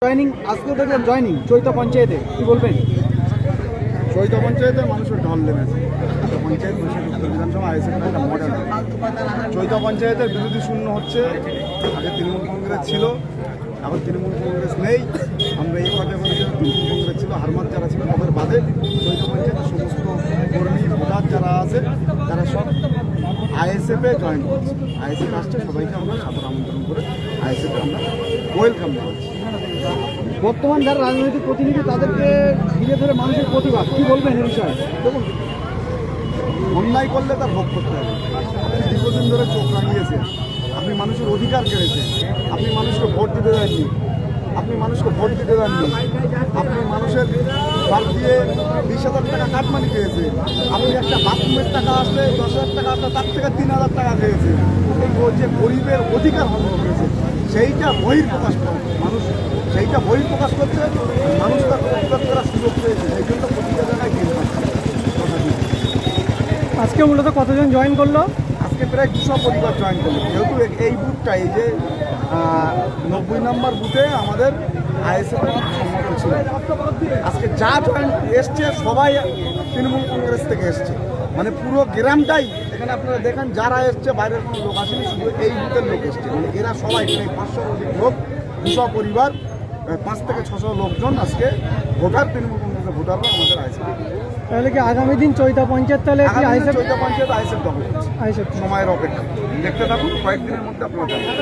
Joining আজকে দেখলাম joining চৈতা পঞ্চায়েতে কি বলবেন? চৈতা পঞ্চায়েতে মানুষের ঢল নেমেছে। পঞ্চায়েত উত্তর বিধানসভা আইএসএফ একটা মডেল। চৈতা পঞ্চায়েতের বিরোধী শূন্য হচ্ছে। আগে তৃণমূল কংগ্রেস ছিল, এখন তৃণমূল কংগ্রেস নেই। আমরা এই কথা বলেছি তৃণমূল কংগ্রেস ছিল, হারমাত যারা ছিল তাদের বাদে চৈতা পঞ্চায়েতের সমস্ত কর্মী ভোটার যারা আছে তারা সব আইএসএফে জয়েন করছে। আইএসএফ আসছে, সবাইকে আমরা সাদর আমন্ত্রণ করে আইএসএফে আমরা ওয়েলকাম জানাচ্ছি। বর্তমান যারা রাজনৈতিক প্রতিনিধি তাদেরকে ঘিরে ধরে মানুষের প্রতিবাদ কি বলবেন এ বিষয়ে? দেখুন, অন্যায় করলে তার ভোগ করতে হবে। আপনি দীর্ঘদিন ধরে চোখ রাঙিয়েছে, আপনি মানুষের অধিকার কেড়েছে, আপনি মানুষকে ভোট দিতে দেননি, আপনি মানুষকে ভোট দিতে দেননি, আপনি মানুষের বাদ দিয়ে 20,000 টাকা কাটমানি পেয়েছে, আপনি একটা বাথরুমের টাকা আসলে 10,000 টাকা আসলে তার থেকে 3,000 টাকা খেয়েছে। এই যে গরিবের অধিকার হরণ করেছে সেইটা বহিঃপ্রকাশ করে মানুষ, সেইটা বহিঃপ্রকাশ করছে মানুষ, তার প্রতিবাদ করার সুযোগ পেয়েছে। সেই জন্য প্রতিটা জায়গায় গেম পাচ্ছে। আজকে মূলত কতজন জয়েন করলো? আজকে প্রায় 200 পরিবার জয়েন করলো। যেহেতু এই বুথটা, এই যে 90 নম্বর বুথে আমাদের আইএসএফ সম্মেলন ছিল, আজকে যা জয়েন এসছে সবাই তৃণমূল কংগ্রেস থেকে এসছে। মানে পুরো গ্রামটাই, এখানে আপনারা দেখেন যারা এসছে বাইরের কোনো লোক আসেনি, শুধু এই বুথের লোক এসছে। মানে এরা সবাই 500 অধিক লোক, 200 পরিবার, 5 থেকে 600 লোকজন আজকে ভোটার, তৃণমূল কংগ্রেসের ভোটাররা আমাদের আইএসএফ। তাহলে কি আগামী দিন চৈতা পঞ্চায়েত তাহলে কি আইএসএফ চৈতা পঞ্চায়েত আইএসএফ দখল করছে। আইএসএফ সময়ের অপেক্ষা দেখতে থাকুন, কয়েকদিনের মধ্যে আপনারা জানবেন।